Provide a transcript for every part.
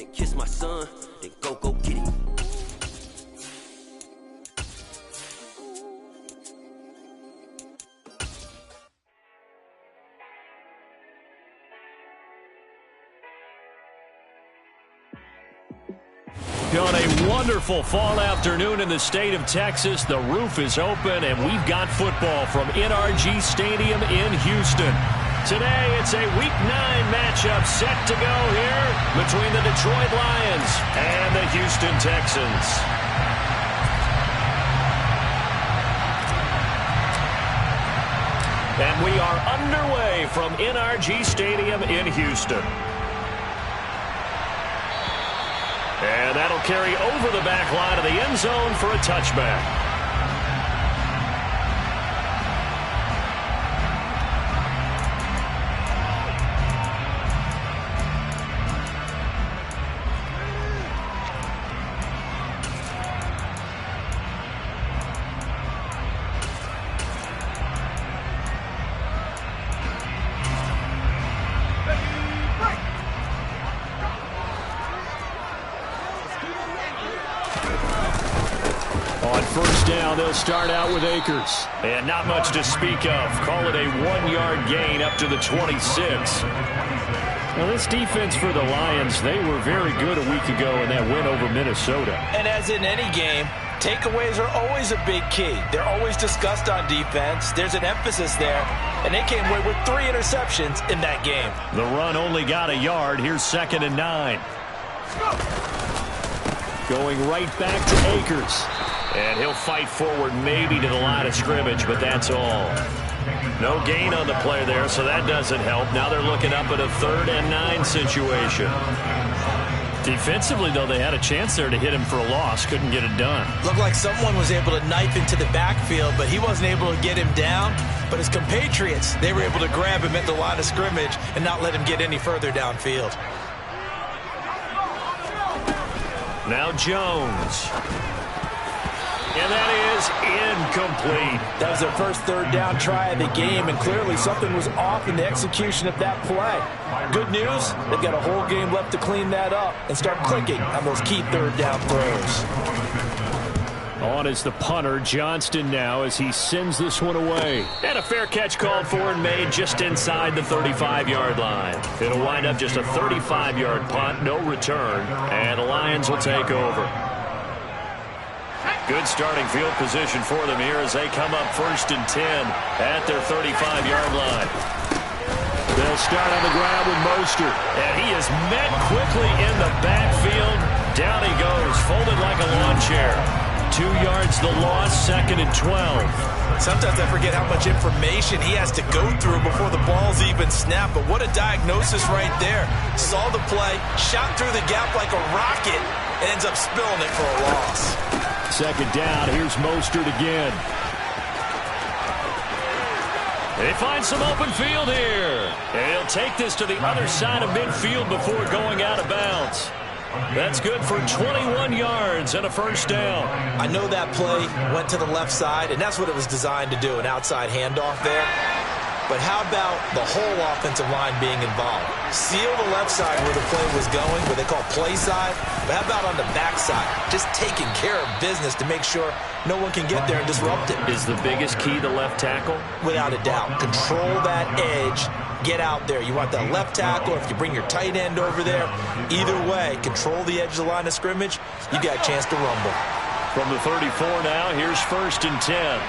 and kiss my son, then go get it. On a wonderful fall afternoon in the state of Texas, the roof is open, and we've got football from NRG Stadium in Houston. Today, it's a Week 9 matchup set to go here between the Detroit Lions and the Houston Texans. And we are underway from NRG Stadium in Houston. And that'll carry over the back line of the end zone for a touchback. First down, they'll start out with Akers. And not much to speak of. Call it a 1-yard gain up to the 26. Well, this defense for the Lions, they were very good a week ago in that win over Minnesota. And as in any game, takeaways are always a big key. They're always discussed on defense. There's an emphasis there. And they came away with 3 interceptions in that game. The run only got a yard. Here's 2nd and 9. Going right back to Akers. And he'll fight forward maybe to the line of scrimmage, but that's all. No gain on the play there, so that doesn't help. Now they're looking up at a 3rd and 9 situation. Defensively, though, they had a chance there to hit him for a loss. Couldn't get it done. Looked like someone was able to knife into the backfield, but he wasn't able to get him down. But his compatriots, they were able to grab him at the line of scrimmage and not let him get any further downfield. Now Jones. And that is incomplete. That was their first 3rd down try of the game, and clearly something was off in the execution of that play. Good news, they've got a whole game left to clean that up and start clicking on those key 3rd down throws. On is the punter, Johnston now, as he sends this one away. And a fair catch called for and made just inside the 35-yard line. It'll wind up just a 35-yard punt, no return, and the Lions will take over. Good starting field position for them here as they come up 1st and 10 at their 35-yard line. They'll start on the ground with Mostert. And he is met quickly in the backfield. Down he goes, folded like a lawn chair. 2 yards the loss, 2nd and 12. Sometimes I forget how much information he has to go through before the ball's even snapped. But what a diagnosis right there. Saw the play, shot through the gap like a rocket, and ends up spilling it for a loss. 2nd down, here's Mostert again. They find some open field here. And he'll take this to the other side of midfield before going out of bounds. That's good for 21 yards and a 1st down. I know that play went to the left side, and that's what it was designed to do, an outside handoff there. But how about the whole offensive line being involved? Seal the left side where the play was going, what they call play side. But how about on the back side? Just taking care of business to make sure no one can get there and disrupt it. Is the biggest key the left tackle? Without a doubt. Control that edge. Get out there. You want that left tackle. If you bring your tight end over there, either way, control the edge of the line of scrimmage, you got a chance to rumble. From the 34 now, here's 1st and 10.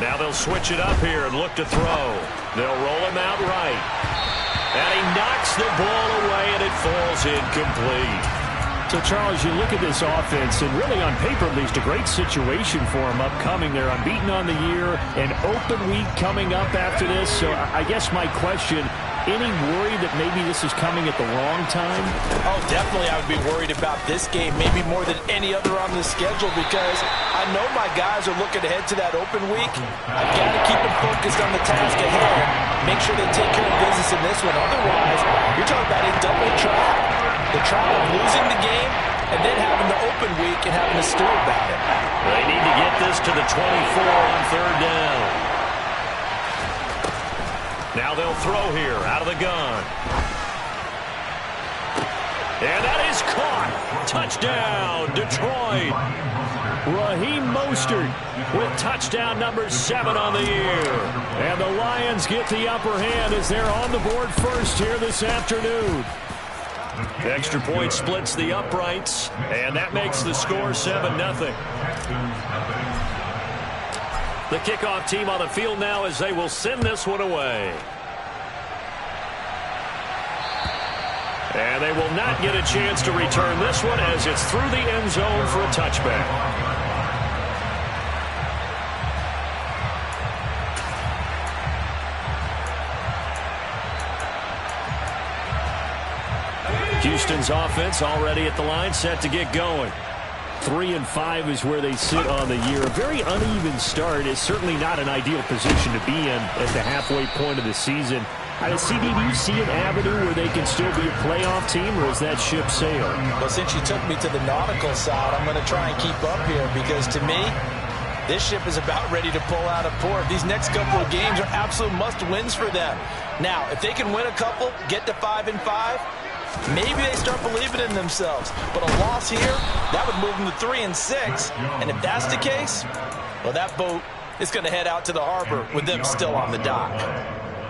Now they'll switch it up here and look to throw. They'll roll him out right. And he knocks the ball away, and it falls incomplete. So, Charles, you look at this offense, and really on paper, at least, a great situation for them upcoming. They're unbeaten on the year, an open week coming up after this. So I guess my question, any worry that maybe this is coming at the wrong time? Oh, definitely I would be worried about this game, maybe more than any other on the schedule, because I know my guys are looking ahead to that open week. I've got to keep them focused on the task ahead, make sure they take care of business in this one. Otherwise, you're talking about a double trap. The trap of losing the game and then having the open week and having to stew about it. They need to get this to the 24 on 3rd down. Now they'll throw here out of the gun. And that is caught. Touchdown, Detroit. Raheem Mostert with touchdown number 7 on the year. And the Lions get the upper hand as they're on the board first here this afternoon. Extra point splits the uprights, and that makes the score 7-0. The kickoff team on the field now as they will send this one away. And they will not get a chance to return this one as it's through the end zone for a touchback. Houston's offense already at the line, set to get going. 3-5 is where they sit on the year. A very uneven start is certainly not an ideal position to be in at the halfway point of the season. CD, do you see an avenue where they can still be a playoff team, or is that ship sailed? Well, since you took me to the nautical side, I'm going to try and keep up here because to me, this ship is about ready to pull out of port. These next couple of games are absolute must-wins for them. Now, if they can win a couple, get to 5-5, maybe they start believing in themselves. But a loss here, that would move them to 3-6. And if that's the case, well, that boat is going to head out to the harbor with them still on the dock.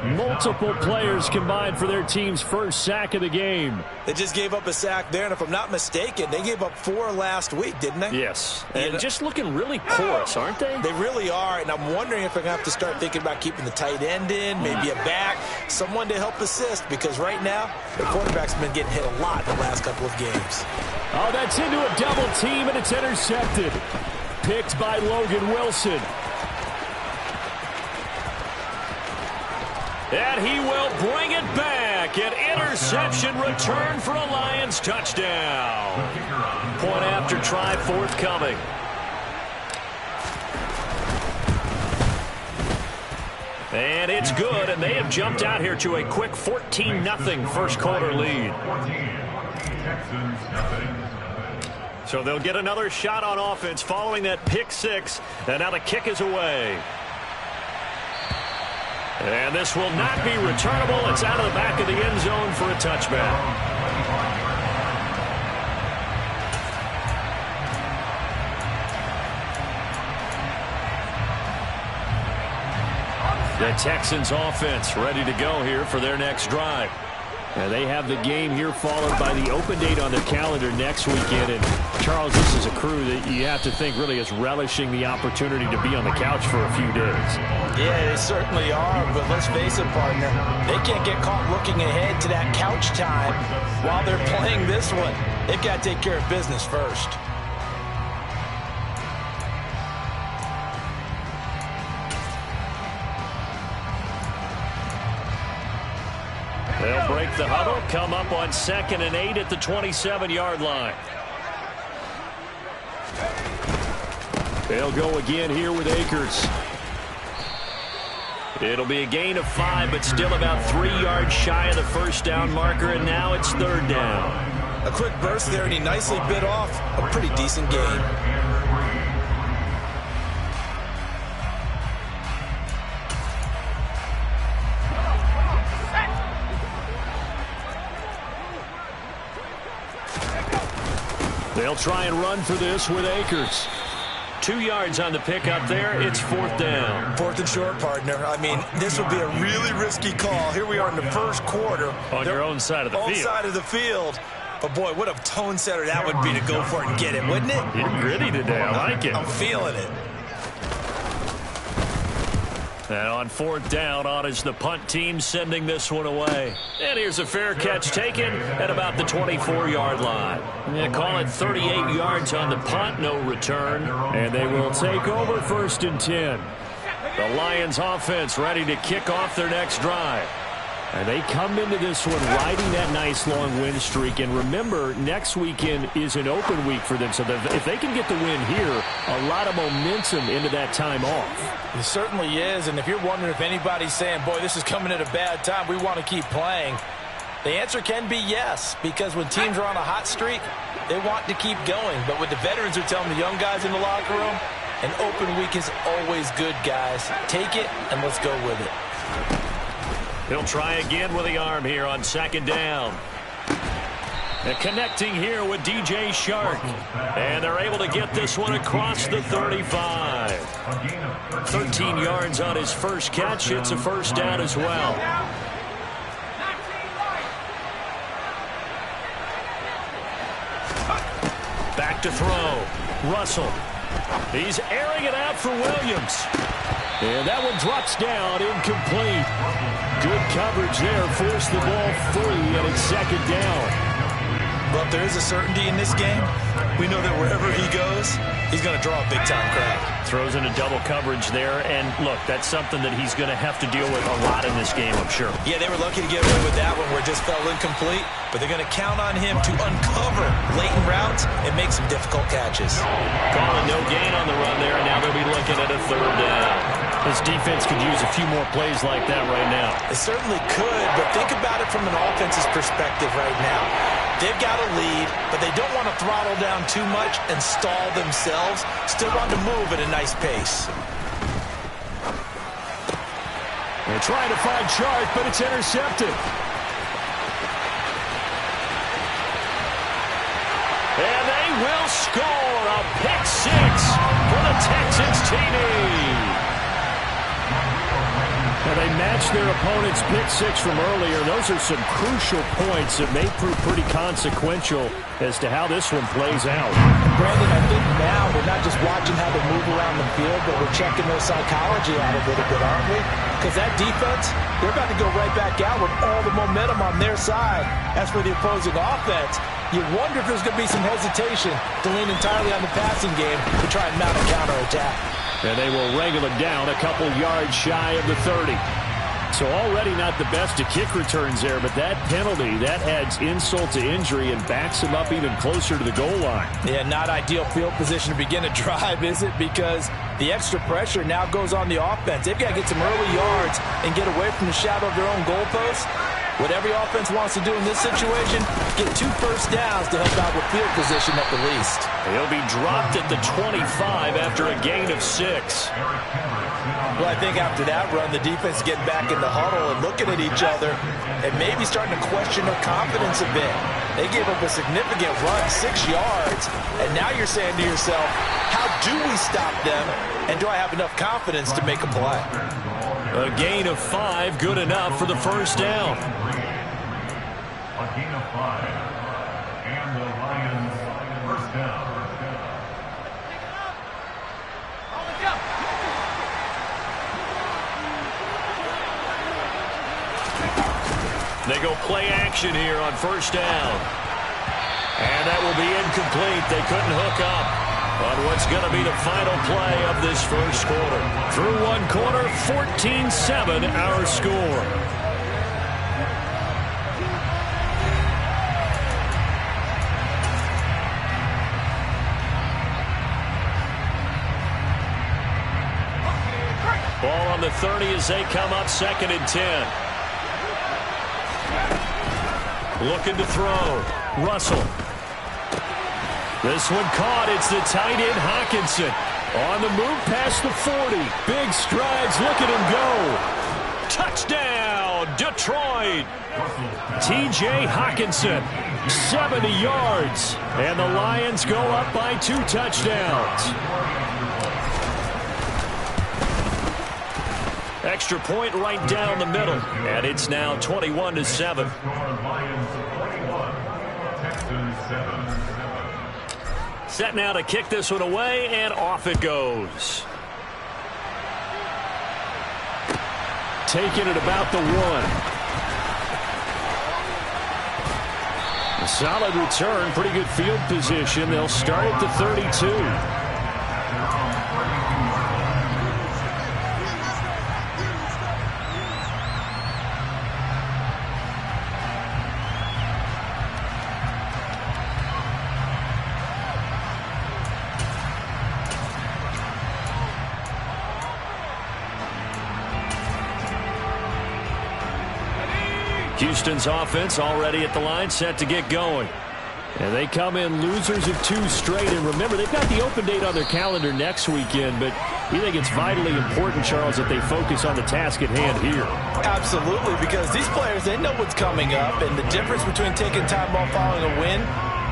Multiple players combined for their team's first sack of the game. They just gave up a sack there, and if I'm not mistaken, they gave up 4 last week, didn't they? Yes, and just looking really porous, aren't they? They really are, and I'm wondering if they're going to have to start thinking about keeping the tight end in, maybe a back, someone to help assist, because right now, the quarterback's been getting hit a lot in the last couple of games. Oh, that's into a double team, and it's intercepted. Picked by Logan Wilson. And he will bring it back. An interception return for a Lions touchdown. Point after try forthcoming. And it's good, and they have jumped out here to a quick 14-0 first quarter lead. So they'll get another shot on offense following that pick 6, and now the kick is away. And this will not be returnable. It's out of the back of the end zone for a touchback. The Texans offense ready to go here for their next drive. And they have the game here followed by the open date on their calendar next weekend. And Charles, this is a crew that you have to think really is relishing the opportunity to be on the couch for a few days. Yeah, they certainly are, but let's face it, partner. They can't get caught looking ahead to that couch time while they're playing this one. They've got to take care of business first. They'll break the huddle, come up on 2nd and 8 at the 27-yard line. They'll go again here with Akers. It'll be a gain of 5, but still about 3 yards shy of the first down marker, and now it's 3rd down. A quick burst there, and he nicely bit off a pretty decent gain. They'll try and run for this with Akers. 2 yards on the pickup there. It's 4th down. 4th and short, partner. I mean, this would be a really risky call. Here we are in the first quarter. On your own side of the field. Own side of the field. But, boy, what a tone setter that would be to go for it and get it, wouldn't it? You're gritty today. I like it. I'm feeling it. And on 4th down, on is the punt team sending this one away. And here's a fair catch taken at about the 24-yard line. They call it 38 yards on the punt, no return. And they will take over 1st and 10. The Lions offense ready to kick off their next drive. And they come into this one riding that nice long win streak. And remember, next weekend is an open week for them. So if they can get the win here, a lot of momentum into that time off. It certainly is. And if you're wondering if anybody's saying, boy, this is coming at a bad time, we want to keep playing, the answer can be yes. Because when teams are on a hot streak, they want to keep going. But what the veterans are telling the young guys in the locker room, an open week is always good, guys. Take it and let's go with it. He'll try again with the arm here on 2nd down. And connecting here with DJ Shark. And they're able to get this one across the 35. 13 yards on his first catch. It's a first down as well. Back to throw. Russell. He's airing it out for Williams. And that one drops down, incomplete. Good coverage there, forced the ball free, and it's second down. Well, if there is a certainty in this game, we know that wherever he goes, he's going to draw a big-time crowd. Throws into double coverage there, and look, that's something that he's going to have to deal with a lot in this game, I'm sure. Yeah, they were lucky to get away with that one where it just fell incomplete, but they're going to count on him to uncover latent routes and make some difficult catches. Calling no gain on the run there, and now they'll be looking at a third down. This defense could use a few more plays like that right now. It certainly could, but think about it from an offense's perspective right now. They've got a lead, but they don't want to throttle down too much and stall themselves. Still want to move at a nice pace. They're trying to find Chark, but it's intercepted. And they will score a pick six for the Texans TD. And they matched their opponent's pick six from earlier. Those are some crucial points that may prove pretty consequential as to how this one plays out. Brandon, I think now we're not just watching how they move around the field, but we're checking their psychology out a little bit, aren't we? Because that defense, they're about to go right back out with all the momentum on their side. As for the opposing offense, you wonder if there's going to be some hesitation to lean entirely on the passing game to try and mount a counterattack. And they will wrangle him down a couple yards shy of the 30. So already not the best of kick returns there, but that penalty, that adds insult to injury and backs him up even closer to the goal line. Yeah, not ideal field position to begin a drive, is it? Because the extra pressure now goes on the offense. They've got to get some early yards and get away from the shadow of their own goalpost. What every offense wants to do in this situation, get 2 first downs to help out with field position at the least. He'll be dropped at the 25 after a gain of 6. Well, I think after that run, the defense is getting back in the huddle and looking at each other and maybe starting to question their confidence a bit. They gave up a significant run, 6 yards, and now you're saying to yourself, how do we stop them, and do I have enough confidence to make a play? A gain of 5, good enough for the first down. A gain of 5, and the Lions first down. They go play action here on first down. And that will be incomplete. They couldn't hook up on what's going to be the final play of this first quarter. Through one quarter, 14-7 our score. Ball on the 30 as they come up 2nd and 10. Looking to throw. Russell. This one caught. It's the tight end Hawkinson. On the move past the 40. Big strides. Look at him go. Touchdown, Detroit. T.J. Hawkinson. 70 yards. And the Lions go up by 2 touchdowns. Extra point right down the middle. And it's now 21-7. Set now to kick this one away, and off it goes. Taking it about the 1. A solid return, pretty good field position. They'll start at the 32. Houston's offense already at the line, set to get going. And they come in losers of 2 straight. And remember, they've got the open date on their calendar next weekend, but You think it's vitally important, Charles, that they focus on the task at hand here? Absolutely, because these players, they know what's coming up, and the difference between taking time off following a win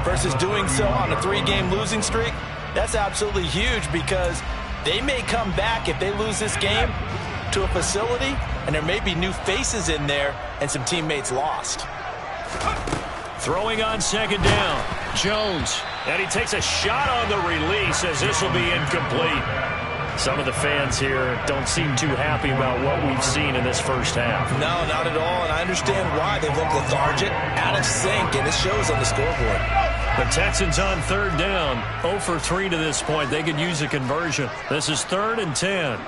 versus doing so on a 3-game losing streak, that's absolutely huge, because they may come back if they lose this game to a facility, and there may be new faces in there and some teammates lost. Throwing on second down, Jones. And he takes a shot on the release as this will be incomplete. Some of the fans here don't seem too happy about what we've seen in this first half. No, not at all, and I understand why. They look lethargic, out of sync, and it shows on the scoreboard. The Texans on third down, 0 for 3 to this point. They could use a conversion. This is 3rd and 10.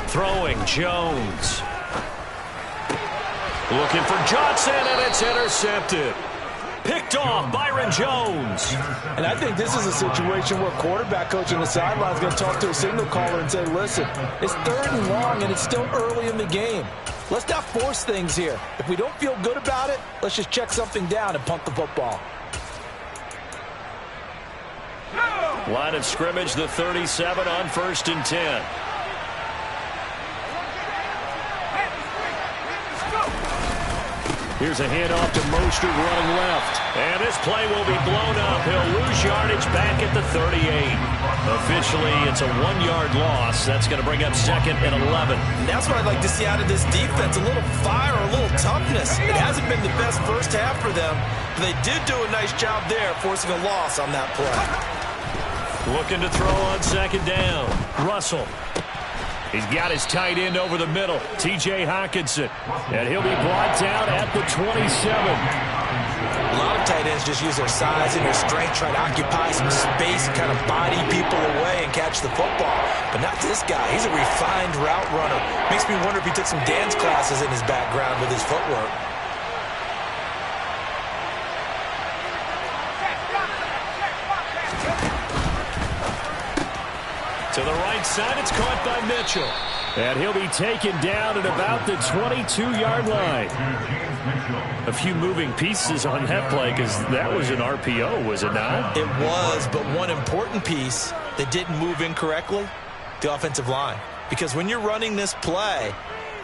Throwing, Jones. Looking for Johnson, and it's intercepted. Picked off, Byron Jones. And I think this is a situation where quarterback coach on the sideline is going to talk to a signal caller and say, listen, it's 3rd and long, and it's still early in the game. Let's not force things here. If we don't feel good about it, let's just check something down and punt the football. Line of scrimmage, the 37 on 1st and 10. Here's a handoff to Mostert running left. And this play will be blown up. He'll lose yardage back at the 38. Officially, it's a 1-yard loss. That's going to bring up 2nd and 11. And that's what I'd like to see out of this defense. A little fire, a little toughness. It hasn't been the best first half for them, but they did do a nice job there, forcing a loss on that play. Looking to throw on second down. Russell. He's got his tight end over the middle, T.J. Hockenson. And he'll be brought down at the 27. A lot of tight ends just use their size and their strength, try to occupy some space, kind of body people away and catch the football. But not this guy. He's a refined route runner. Makes me wonder if he took some dance classes in his background with his footwork. To the right side, it's caught by Mitchell. And he'll be taken down at about the 22-yard line. A few moving pieces on that play because that was an RPO, was it not? It was, but one important piece that didn't move incorrectly, the offensive line. Because when you're running this play,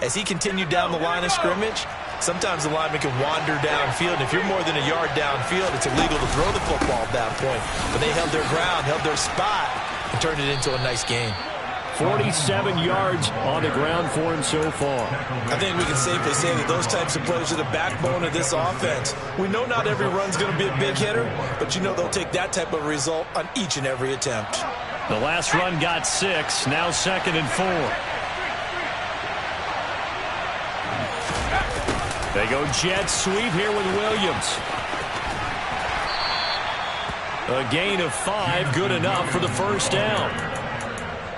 as he continued down the line of scrimmage, sometimes the lineman can wander downfield. If you're more than a yard downfield, it's illegal to throw the football at that point. But they held their ground, held their spot, and turned it into a nice game. 47 yards on the ground for him so far. I think we can safely say that those types of plays are the backbone of this offense. We know not every run's going to be a big hitter, but you know they'll take that type of result on each and every attempt. The last run got 6, now 2nd and 4. They go jet sweep here with Williams. A gain of 5, good enough for the first down.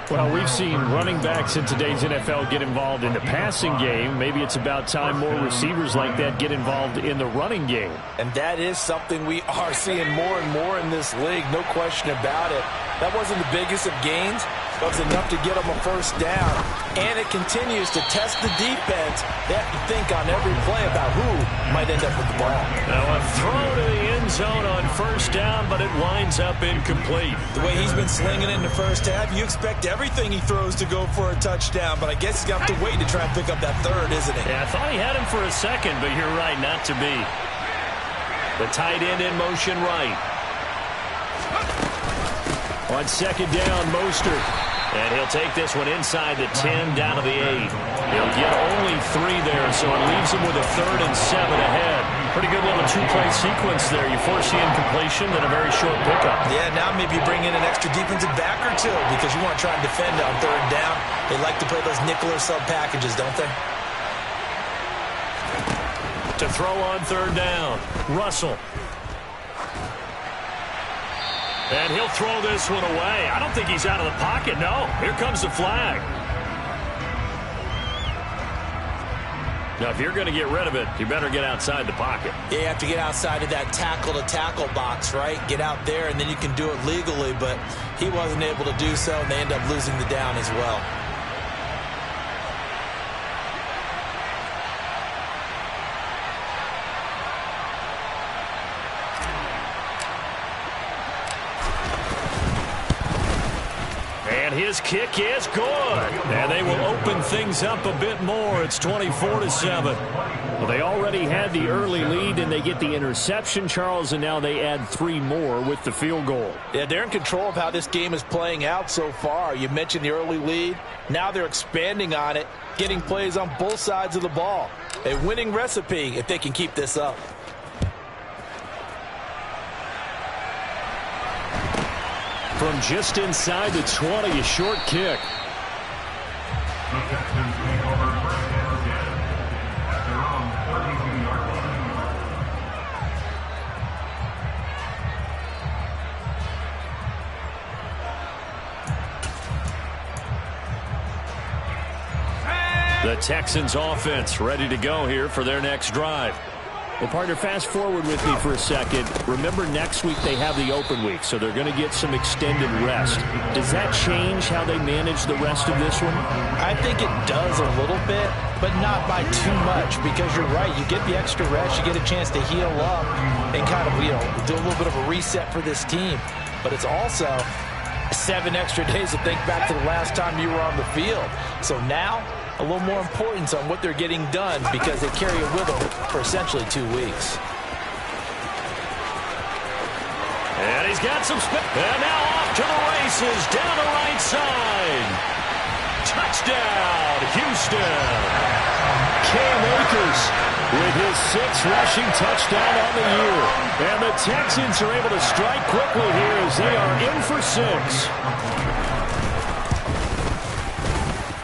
Well, we've seen running backs in today's NFL get involved in the passing game. Maybe it's about time more receivers like that get involved in the running game. And that is something we are seeing more and more in this league, no question about it. That wasn't the biggest of gains, but it was enough to get them a first down. And it continues to test the defense. They have to think on every play about who might end up with the ball. Now a throw to the end zone on first down, but it winds up incomplete. The way he's been slinging it in the first half, you expect everything he throws to go for a touchdown, but I guess he's got to wait to try and pick up that third, isn't he? Yeah, I thought he had him for a second, but you're right, not to be. The tight end in motion right. On second down, Mostert. And he'll take this one inside the 10, down to the 8. He'll get only 3 there, so it leaves him with a 3rd and 7 ahead. Pretty good little 2-play sequence there. You force the incompletion, then a very short pickup. Yeah, now maybe bring in an extra defensive back or two because you want to try and defend on 3rd down. They like to play those nickel or sub packages, don't they? To throw on 3rd down, Russell. And he'll throw this one away. I don't think he's out of the pocket, no. Here comes the flag. Now, if you're going to get rid of it, you better get outside the pocket. Yeah, you have to get outside of that tackle-to-tackle box, right? Get out there, and then you can do it legally, but he wasn't able to do so, and they end up losing the down as well. His kick is good. And they will open things up a bit more. It's 24-7. Well, they already had the early lead, and they get the interception, Charles, and now they add 3 more with the field goal. Yeah, they're in control of how this game is playing out so far. You mentioned the early lead. Now they're expanding on it, getting plays on both sides of the ball. A winning recipe if they can keep this up. From just inside the 20, a short kick. The Texans take over first and 10 at their own 32-yard line. The Texans offense ready to go here for their next drive. Well, partner, fast forward with me for a second. Remember, next week they have the open week, so they're going to get some extended rest. Does that change how they manage the rest of this one? I think it does a little bit, but not by too much, because you're right. You get the extra rest, you get a chance to heal up and kind of, do a little bit of a reset for this team. But it's also 7 extra days to think back to the last time you were on the field. So now, a little more importance on what they're getting done because they carry it with them for essentially 2 weeks. And he's got some spin. And now off to the races down the right side. Touchdown, Houston. Cam Akers with his 6th rushing touchdown on the year. And the Texans are able to strike quickly here as they are in for 6.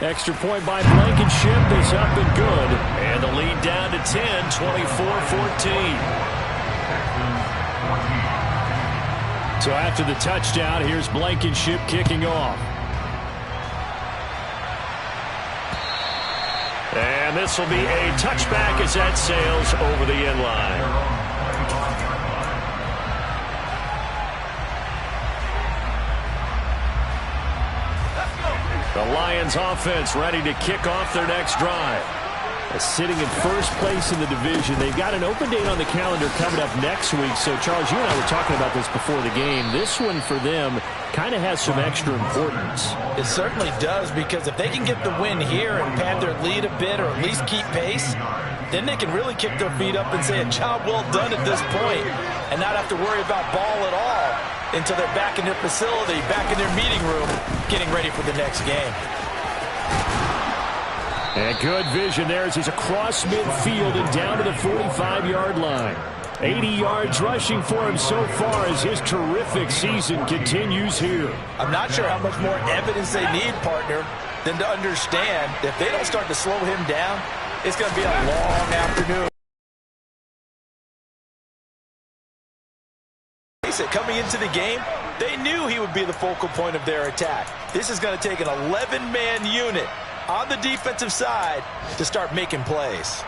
Extra point by Blankenship is up and good. And the lead down to 10, 24-14. So after the touchdown, here's Blankenship kicking off. And this will be a touchback as that sails over the end line. The Lions offense ready to kick off their next drive. Sitting in first place in the division. They've got an open date on the calendar coming up next week. So, Charles, you and I were talking about this before the game. This one for them kind of has some extra importance. It certainly does, because if they can get the win here and pad their lead a bit or at least keep pace, then they can really kick their feet up and say a job well done at this point and not have to worry about ball at all until they're back in their facility, back in their meeting room, getting ready for the next game. And good vision there as he's across midfield and down to the 45-yard line. 80 yards rushing for him so far as his terrific season continues here. I'm not sure how much more evidence they need, partner, than to understand if they don't start to slow him down, it's going to be a long afternoon. Coming into the game, they knew he would be the focal point of their attack. This is going to take an 11-man unit on the defensive side to start making plays.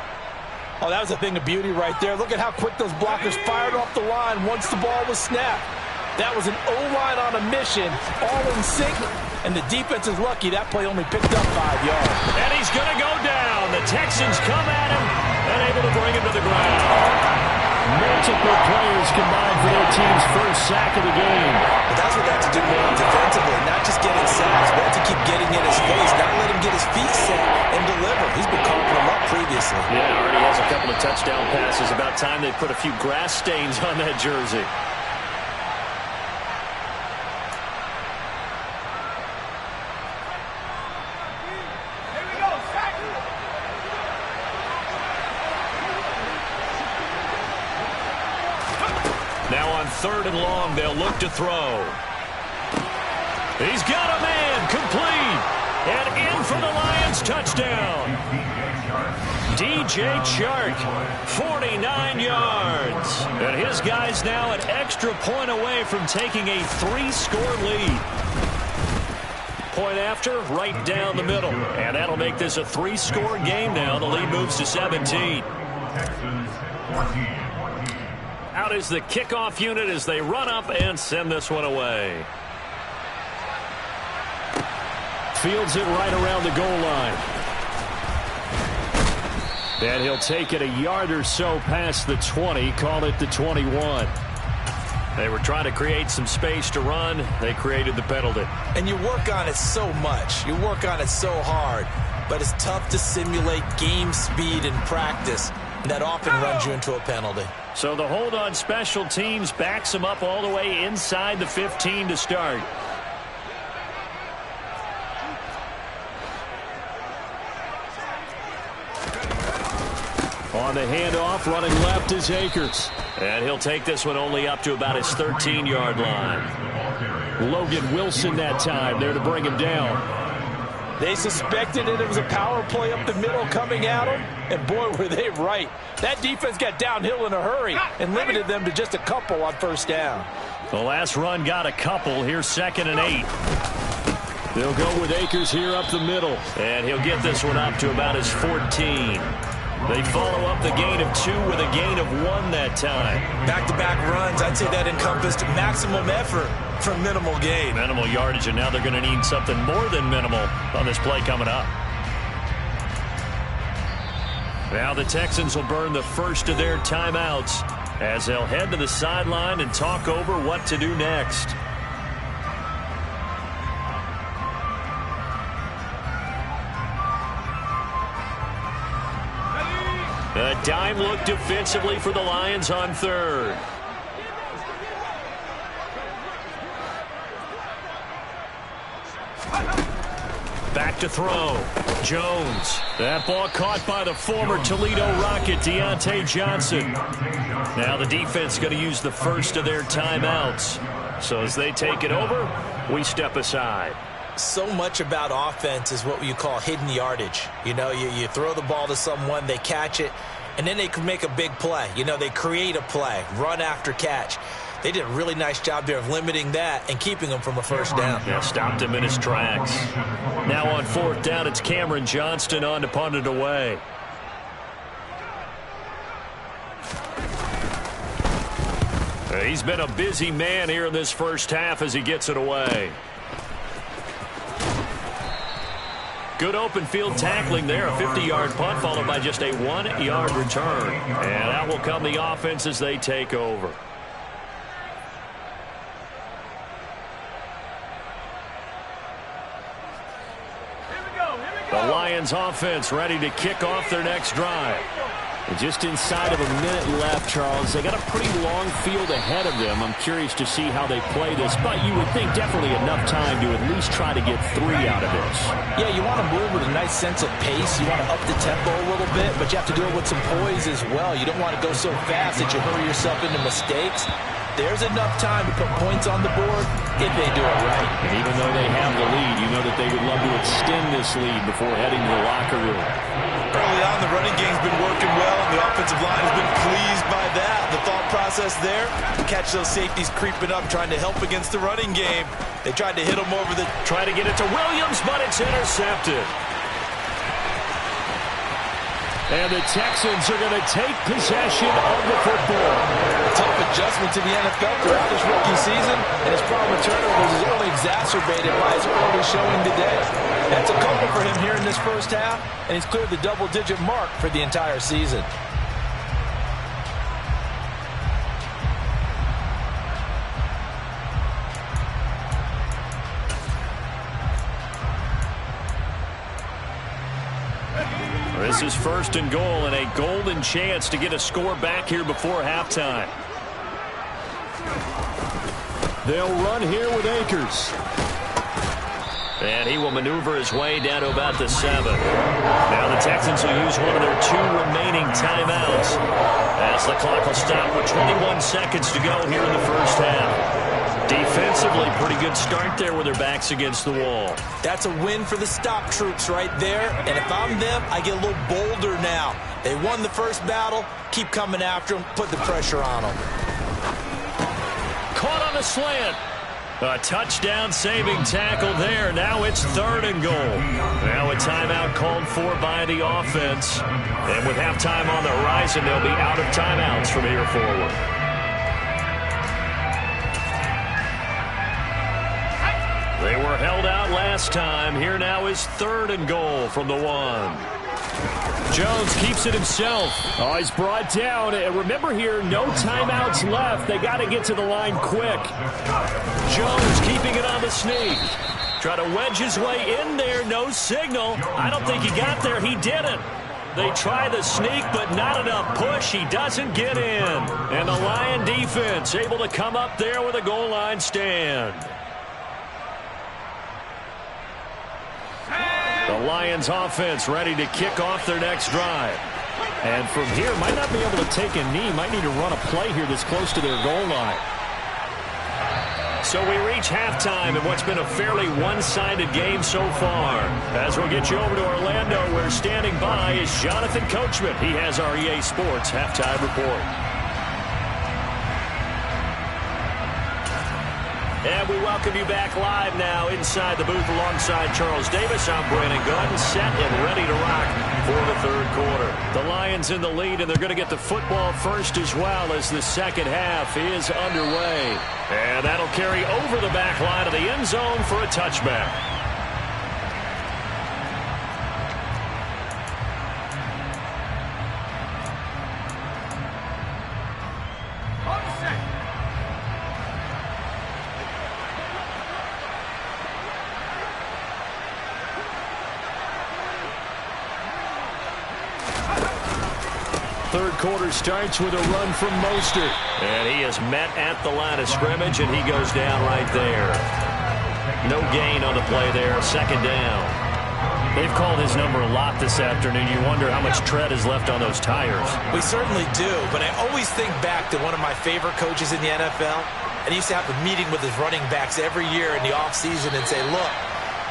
Oh, that was a thing of beauty right there. Look at how quick those blockers fired off the line once the ball was snapped. That was an O-line on a mission, all in sync, and the defense is lucky that play only picked up 5 yards. And he's going to go down. The Texans come at him and able to bring him to the ground. Multiple players combined for their team's first sack of the game. But that's what they have to do more defensively, not just getting sacks, but have to keep getting in his face, not let him get his feet set and deliver. He's been calling them up previously. Yeah, already has a couple of touchdown passes. About time they put a few grass stains on that jersey. Now on 3rd and long, they'll look to throw. He's got a man, complete, and in for the Lions touchdown. DJ Chark, 49 yards. And his guy's now an extra point away from taking a 3-score lead. Point after, right down the middle. And that'll make this a 3-score game now. The lead moves to 17. Texans 14. Out is the kickoff unit as they run up and send this one away. Fields it right around the goal line. And he'll take it a yard or so past the 20, call it the 21. They were trying to create some space to run. They created the penalty. And you work on it so much. You work on it so hard. But it's tough to simulate game speed in practice. That often runs you into a penalty. So the hold on special teams backs them up all the way inside the 15 to start. On the handoff, running left is Akers. And he'll take this one only up to about his 13-yard line. Logan Wilson that time there to bring him down. They suspected it was a power play up the middle coming at them, and boy, were they right. That defense got downhill in a hurry and limited them to just a couple on first down. The last run got a couple. Here's 2nd and 8. They'll go with Akers here up the middle, and he'll get this one up to about his 14. They follow up the gain of 2 with a gain of 1 that time. Back-to-back runs, I'd say that encompassed maximum effort for minimal gain. Minimal yardage, and now they're going to need something more than minimal on this play coming up. Now the Texans will burn the first of their timeouts as they'll head to the sideline and talk over what to do next. A dime look defensively for the Lions on 3rd. Back to throw. Jones. That ball caught by the former Toledo Rocket, Deontay Johnson. Now the defense going to use the first of their timeouts. So as they take it over, we step aside. So much about offense is what you call hidden yardage. You know, you throw the ball to someone, they catch it, and then they can make a big play. You know, they create a play, run after catch. They did a really nice job there of limiting that and keeping him from a first down. Yeah, stopped him in his tracks. Now on 4th down, it's Cameron Johnston on to punt it away. He's been a busy man here in this first half as he gets it away. Good open field tackling there. A 50-yard punt followed by just a 1-yard return. And out will come the offense as they take over. The Lions offense ready to kick off their next drive. And just inside of a minute left, Charles. They got a pretty long field ahead of them. I'm curious to see how they play this, but you would think definitely enough time to at least try to get 3 out of this. Yeah, you want to move with a nice sense of pace. You want to up the tempo a little bit, but you have to do it with some poise as well. You don't want to go so fast that you hurry yourself into mistakes. There's enough time to put points on the board if they do it right. And even though they have the lead, you know that they would love to extend this lead before heading to the locker room. Early on, the running game's been working well, and the offensive line has been pleased by that. The thought process there, catch those safeties creeping up, trying to help against the running game. They tried to hit them over the... Try to get it to Williams, but it's intercepted. And the Texans are going to take possession of the football. A tough adjustment to the NFL throughout this rookie season, and his problem with turnovers is only exacerbated by his early showing today. That's a couple for him here in this first half, and he's cleared the double-digit mark for the entire season. This is 1st and goal and a golden chance to get a score back here before halftime. They'll run here with Akers. And he will maneuver his way down to about the 7. Now the Texans will use one of their 2 remaining timeouts as the clock will stop with 21 seconds to go here in the first half. Defensively, pretty good start there with their backs against the wall. That's a win for the stop troops right there. And if I'm them, I get a little bolder now. They won the first battle. Keep coming after them. Put the pressure on them. Caught on a slant. A touchdown saving tackle there. Now it's 3rd and goal. Now a timeout called for by the offense. And with halftime on the horizon, they'll be out of timeouts from here forward. They were held out last time. Here now is 3rd and goal from the 1. Jones keeps it himself. Oh, he's brought down. And remember here, no timeouts left. They got to get to the line quick. Jones keeping it on the sneak. Try to wedge his way in there. No signal. I don't think he got there. He didn't. They try the sneak, but not enough push. He doesn't get in. And the Lion defense able to come up there with a goal line stand. The Lions offense ready to kick off their next drive. And from here, might not be able to take a knee. Might need to run a play here this close to their goal line. So we reach halftime in what's been a fairly one-sided game so far. As we'll get you over to Orlando, where standing by is Jonathan Coachman. He has our EA Sports halftime report. And we welcome you back live now inside the booth alongside Charles Davis. I'm Brandon Gunn, set and ready to rock for the third quarter. The Lions in the lead, and they're going to get the football first as well as the second half is underway. And that'll carry over the back line of the end zone for a touchback. Third quarter starts with a run from Mostert. And he is met at the line of scrimmage, and he goes down right there. No gain on the play there. Second down. They've called his number a lot this afternoon. You wonder how much tread is left on those tires. We certainly do, but I always think back to one of my favorite coaches in the NFL. And he used to have a meeting with his running backs every year in the offseason and say, look,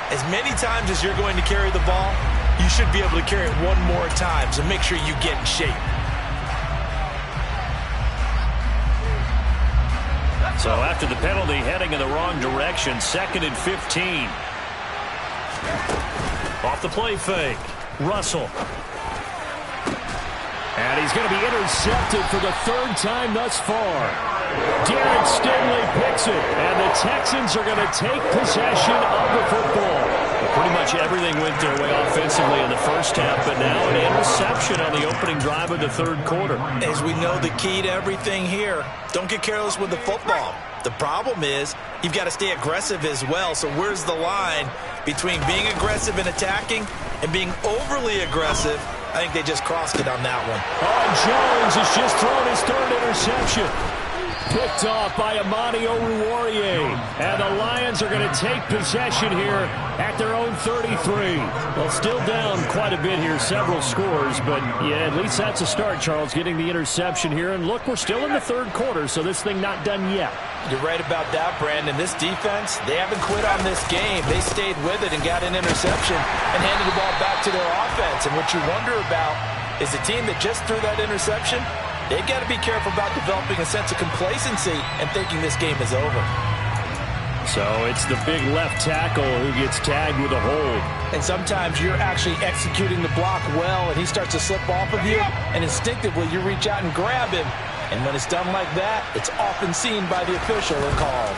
as many times as you're going to carry the ball, you should be able to carry it one more time, so make sure you get in shape. So after the penalty, heading in the wrong direction, 2nd and 15. Off the play fake, Russell. And he's going to be intercepted for the third time thus far. Darren Stingley picks it, and the Texans are going to take possession of the football. Pretty much everything went their way offensively in the first half, but now an interception on the opening drive of the third quarter. As we know, the key to everything here, don't get careless with the football. The problem is you've got to stay aggressive as well. So where's the line between being aggressive and attacking and being overly aggressive? I think they just crossed it on that one. Oh, Jones has just thrown his third interception. Picked off by Amani Oruwariye. And the Lions are going to take possession here at their own 33. Well, still down quite a bit here, several scores. But, yeah, at least that's a start, Charles, getting the interception here. And, look, we're still in the third quarter, so this thing not done yet. You're right about that, Brandon. This defense, they haven't quit on this game. They stayed with it and got an interception and handed the ball back to their offense. And what you wonder about is the team that just threw that interception, they've got to be careful about developing a sense of complacency and thinking this game is over. So it's the big left tackle who gets tagged with a hold. And sometimes you're actually executing the block well, and he starts to slip off of you, and instinctively you reach out and grab him. And when it's done like that, it's often seen by the official and called.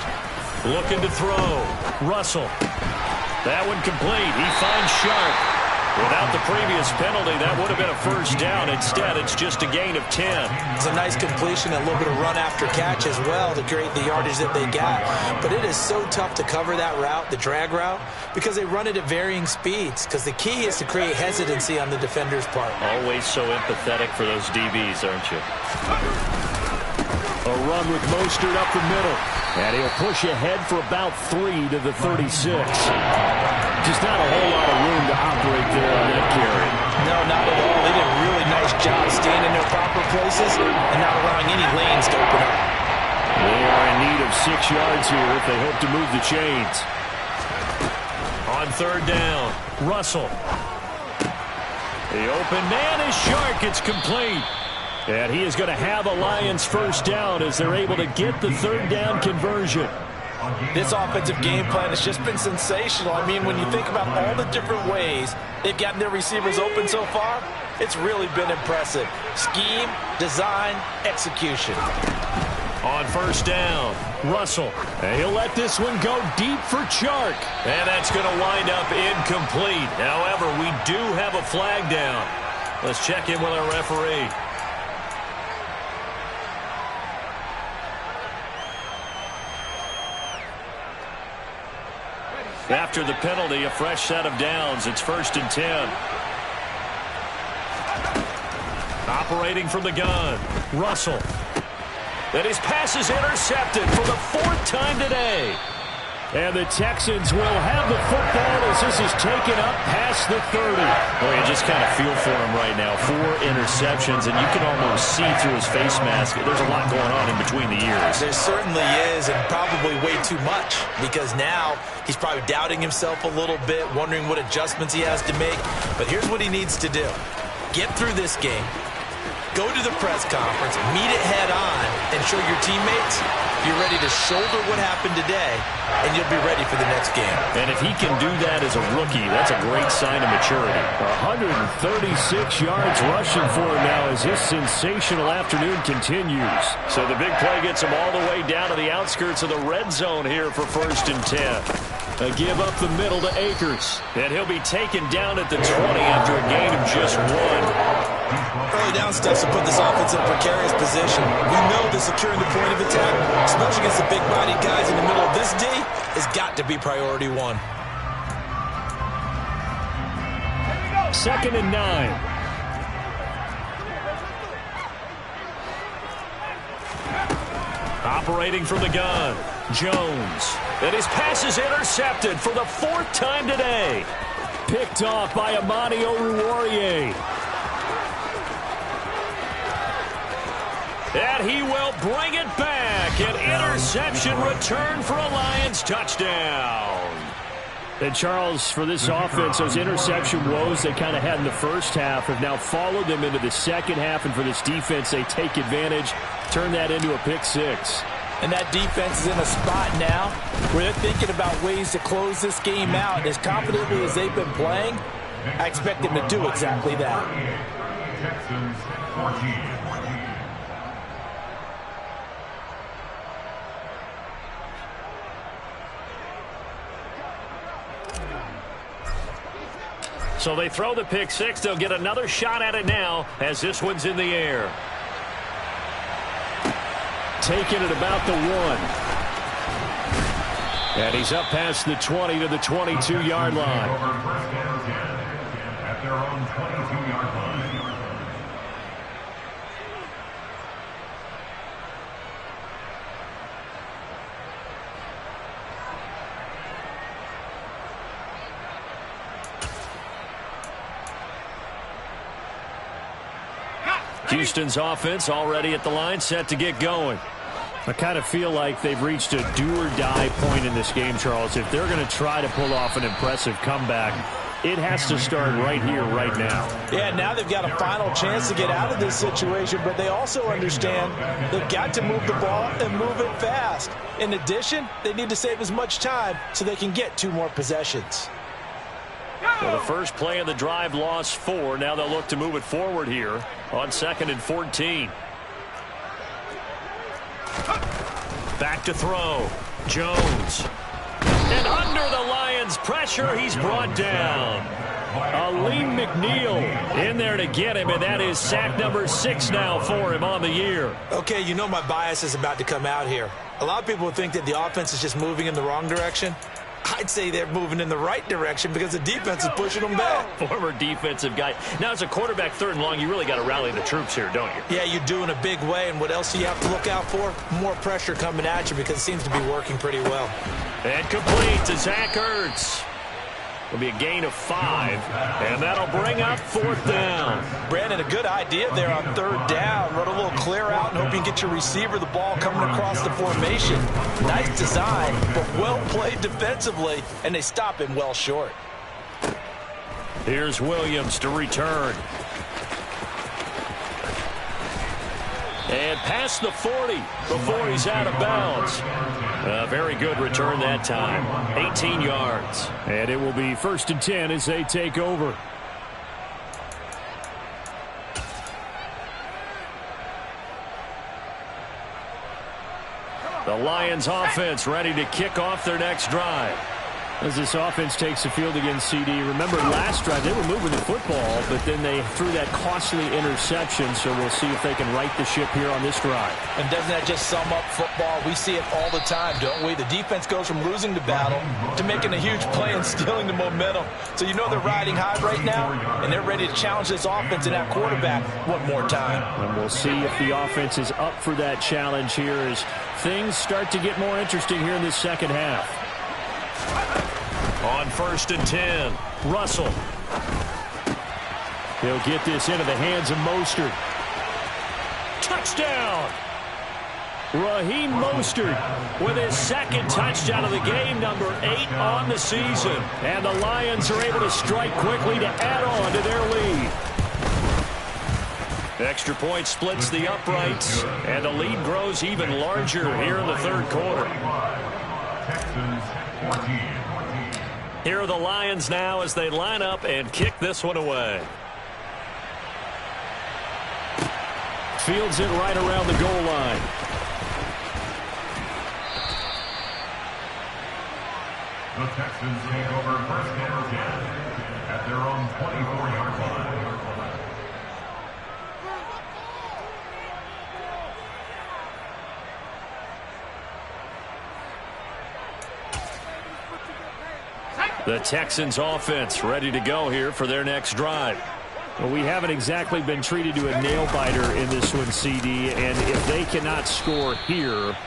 Looking to throw. Russell. That one complete. He finds Sharp. Without the previous penalty, that would have been a first down. Instead, it's just a gain of 10. It's a nice completion, a little bit of run after catch as well to create the yardage that they got. But it is so tough to cover that route, the drag route, because they run it at varying speeds. Because the key is to create hesitancy on the defender's part. Always so empathetic for those DBs, aren't you? A run with Mostert up the middle. And he'll push ahead for about 3 to the 36. Just not a whole lot of room to operate there on that carry. No, not at all. They did a really nice job staying in their proper places and not allowing any lanes to open up. They are in need of 6 yards here if they hope to move the chains. On third down, Russell. The open man is Shark. It's complete. And he is going to have a Lions first down as they're able to get the third down conversion. This offensive game plan has just been sensational. I mean, when you think about all the different ways they've gotten their receivers open so far, it's really been impressive. Scheme, design, execution. On first down, Russell. And he'll let this one go deep for Chark. And that's going to wind up incomplete. However, we do have a flag down. Let's check in with our referee. After the penalty, a fresh set of downs. It's 1st and 10. Operating from the gun, Russell. And his pass is intercepted for the 4th time today. And the Texans will have the football as this is taken up past the 30. Well, you just kind of feel for him right now. 4 interceptions, and you can almost see through his face mask. There's a lot going on in between the ears. There certainly is, and probably way too much, because now he's probably doubting himself a little bit, wondering what adjustments he has to make. But here's what he needs to do. Get through this game. Go to the press conference, meet it head on, and show your teammates you're ready to shoulder what happened today, and you'll be ready for the next game. And if he can do that as a rookie, that's a great sign of maturity. 136 yards rushing for him now as his sensational afternoon continues. So the big play gets him all the way down to the outskirts of the red zone here for 1st and 10. A give up the middle to Akers. And he'll be taken down at the 20 after a gain of just 1. Early down steps to put this offense in a precarious position. We know that securing the point of attack, especially against the big-bodied guys in the middle of this D, has got to be priority 1. 2nd and 9. Operating from the gun, Jones. And his pass is intercepted for the 4th time today. Picked off by Amani Oruwariye. And he will bring it back. An interception return for a Lions touchdown. And Charles, for this offense, those interception woes they kind of had in the first half have now followed them into the second half. And for this defense, they take advantage, turn that into a pick 6. And that defense is in a spot now where they're thinking about ways to close this game out. As confidently as they've been playing, I expect them to do exactly that. Texans 14. So they throw the pick 6. They'll get another shot at it now as this one's in the air. Taking it about the 1. And he's up past the 20 to the 22-yard line. Over 1st down 10 at their own 22-yard line. Houston's offense already at the line, set to get going. I kind of feel like they've reached a do-or-die point in this game, Charles. If they're going to try to pull off an impressive comeback, it has to start right here, right now. Yeah, now they've got a final chance to get out of this situation, but they also understand they've got to move the ball and move it fast. In addition, they need to save as much time so they can get 2 more possessions. So the first play of the drive lost 4. Now they'll look to move it forward here on 2nd and 14. Back to throw. Jones. And under the Lions' pressure, he's brought down. Aleem McNeil in there to get him, and that is sack number 6 now for him on the year. Okay, you know my bias is about to come out here. A lot of people think that the offense is just moving in the wrong direction. I'd say they're moving in the right direction because the defense is pushing them back. Former defensive guy. Now, as a quarterback 3rd and long, you really got to rally the troops here, don't you? Yeah, you do in a big way. And what else do you have to look out for? More pressure coming at you because it seems to be working pretty well. And complete to Zach Ertz. Will be a gain of 5, and that'll bring up 4th down. Brandon, a good idea there on 3rd down. Run a little clear out and hope you can get your receiver the ball coming across the formation. Nice design, but well played defensively, and they stop him well short. Here's Williams to return. And past the 40 before he's out of bounds. A very good return that time. 18 yards. And it will be 1st and 10 as they take over. The Lions offense ready to kick off their next drive. As this offense takes the field against CD, remember last drive they were moving the football, but then they threw that costly interception, so we'll see if they can right the ship here on this drive. And doesn't that just sum up football? We see it all the time, don't we? The defense goes from losing the battle to making a huge play and stealing the momentum. So you know they're riding high right now, and they're ready to challenge this offense and that quarterback one more time. And we'll see if the offense is up for that challenge here as things start to get more interesting here in this second half. On 1st and 10, Russell. He'll get this into the hands of Mostert. Touchdown! Raheem Mostert with his second touchdown of the game, number 8 on the season. And the Lions are able to strike quickly to add on to their lead. Extra point splits the uprights, and the lead grows even larger here in the third quarter. Here are the Lions now as they line up and kick this one away. Fields it right around the goal line. The Texans take over 1st and 10 at their own 24-yard line. The Texans offense ready to go here for their next drive. Well, we haven't exactly been treated to a nail-biter in this one, CD, and if they cannot score here,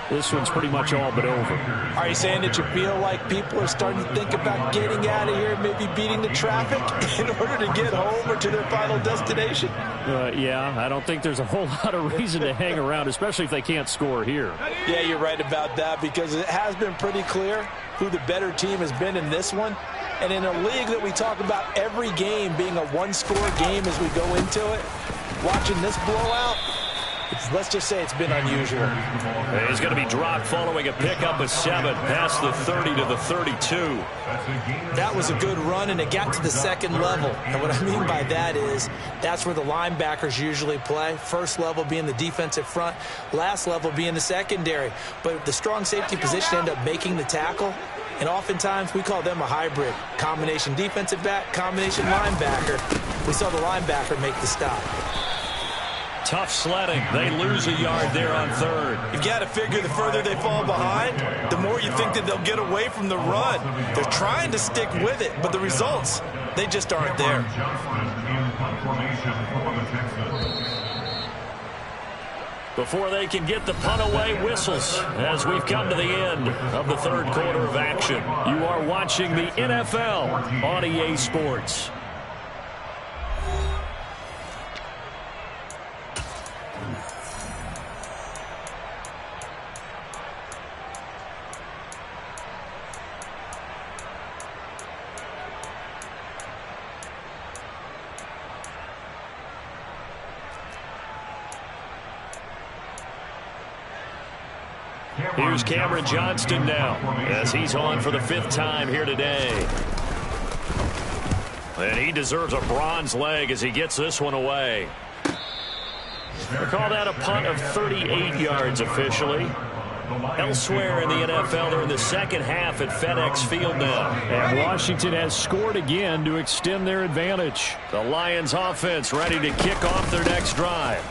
this one's pretty much all but over. Are you saying that you feel like people are starting to think about getting out of here, maybe beating the traffic in order to get home or to their final destination? Yeah, I don't think there's a whole lot of reason to hang around, especially if they can't score here. Yeah, you're right about that because it has been pretty clear who the better team has been in this one. And in a league that we talk about every game being a one-score game as we go into it, watching this blowout, let's just say it's been unusual. He's going to be dropped following a pickup of 7 past the 30 to the 32. That was a good run, and it got to the second level. And what I mean by that is that's where the linebackers usually play. First level being the defensive front, last level being the secondary. But the strong safety position ended up making the tackle. And oftentimes we call them a hybrid. Combination defensive back, combination linebacker. We saw the linebacker make the stop. Tough sledding. They lose a yard there on 3rd. You've got to figure the further they fall behind, the more you think that they'll get away from the run. They're trying to stick with it, but the results, they just aren't there. Before they can get the punt away, whistles as we've come to the end of the third quarter of action. You are watching the NFL on EA Sports. Here's Cameron Johnston now as he's on for the 5th time here today. And he deserves a bronze leg as he gets this one away. We'll call that a punt of 38 yards officially. Elsewhere in the NFL, they're in the second half at FedEx Field now. And Washington has scored again to extend their advantage. The Lions offense ready to kick off their next drive.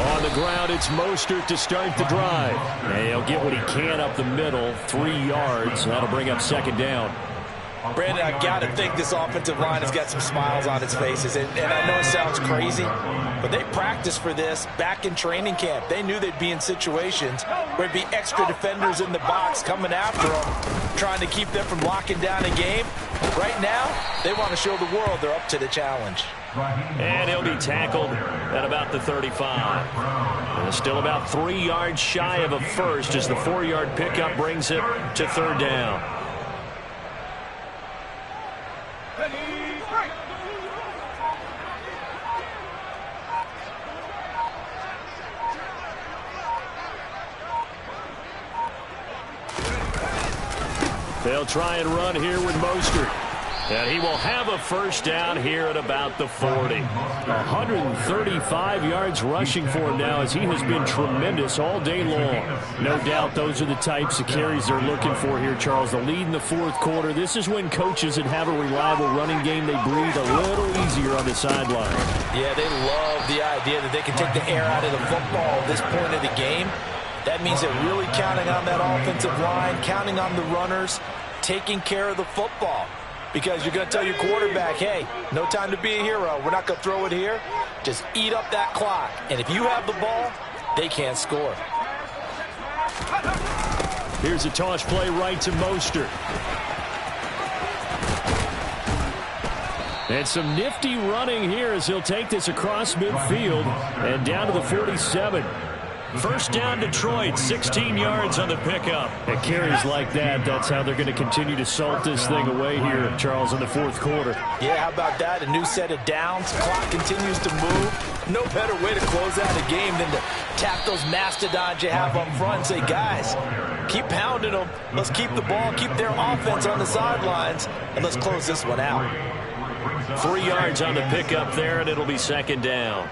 On the ground, it's Mostert to start the drive. And he'll get what he can up the middle, 3 yards. That'll bring up 2nd down. Brandon, I've got to think this offensive line has got some smiles on its faces. And I know it sounds crazy, but they practiced for this back in training camp. They knew they'd be in situations where there'd be extra defenders in the box coming after them, trying to keep them from locking down a game. Right now, they want to show the world they're up to the challenge. And he'll be tackled at about the 35. And still about 3 yards shy of a first as the 4-yard pickup brings it to 3rd down. They'll try and run here with Mostert. And he will have a first down here at about the 40. 135 yards rushing for him now as he has been tremendous all day long. No doubt those are the types of carries they're looking for here, Charles. The lead in the fourth quarter. This is when coaches that have a reliable running game, they breathe a little easier on the sideline. Yeah, they love the idea that they can take the air out of the football at this point of the game. That means they're really counting on that offensive line, counting on the runners, taking care of the football. Because you're going to tell your quarterback, hey, no time to be a hero. We're not going to throw it here. Just eat up that clock. And if you have the ball, they can't score. Here's a toss play right to Mostert. And some nifty running here as he'll take this across midfield and down to the 47. First down, Detroit, 16 yards on the pickup. At carries like that, that's how they're going to continue to salt this thing away here, Charles, in the fourth quarter. Yeah, how about that? A new set of downs. Clock continues to move. No better way to close out a game than to tap those mastodons you have up front and say, guys, keep pounding them. Let's keep the ball, keep their offense on the sidelines, and let's close this one out. 3 yards on the pickup there, and it'll be second down.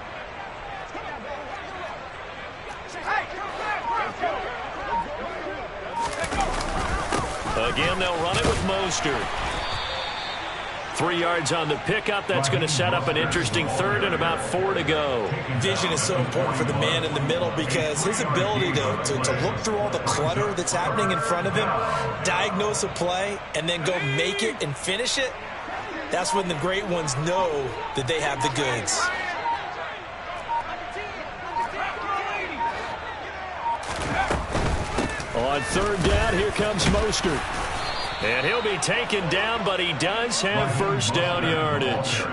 Again, they'll run it with Mostert. 3 yards on the pickup. That's going to set up an interesting third and about 4 to go. Vision is so important for the man in the middle because his ability to look through all the clutter that's happening in front of him, diagnose a play, and then go make it and finish it, that's when the great ones know that they have the goods. On third down, here comes Mostert. And he'll be taken down, but he does have first down yardage.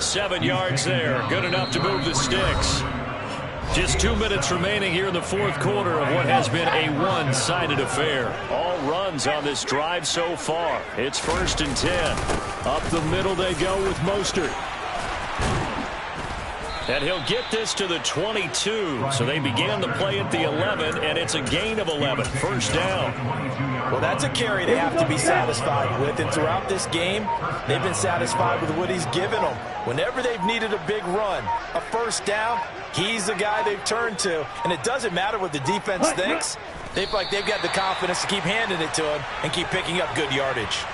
7 yards there. Good enough to move the sticks. Just 2 minutes remaining here in the fourth quarter of what has been a one-sided affair. All runs on this drive so far. It's 1st and 10. Up the middle they go with Mostert. And he'll get this to the 22. So they began the play at the 11, and it's a gain of 11. First down. Well, that's a carry they have to be satisfied with. And throughout this game, they've been satisfied with what he's given them. Whenever they've needed a big run, a first down, he's the guy they've turned to. And it doesn't matter what the defense thinks. They feel like they've got the confidence to keep handing it to him and keep picking up good yardage.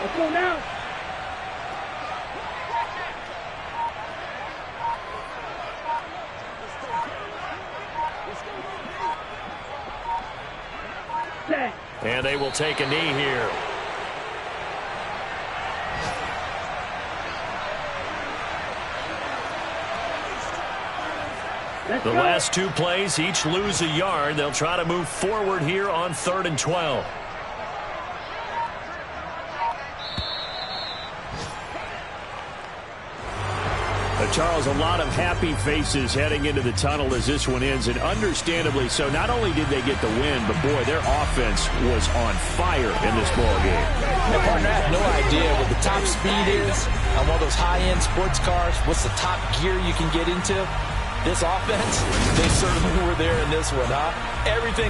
Let's go now. And they will take a knee here. The last 2 plays, each lose a yard. They'll try to move forward here on 3rd and 12. Charles, a lot of happy faces heading into the tunnel as this one ends, and understandably so. Not only did they get the win, but, boy, their offense was on fire in this ballgame. Now, partner, I have no idea what the top speed is on one of those high-end sports cars. What's the top gear you can get into? This offense, they certainly were there in this one, huh? Everything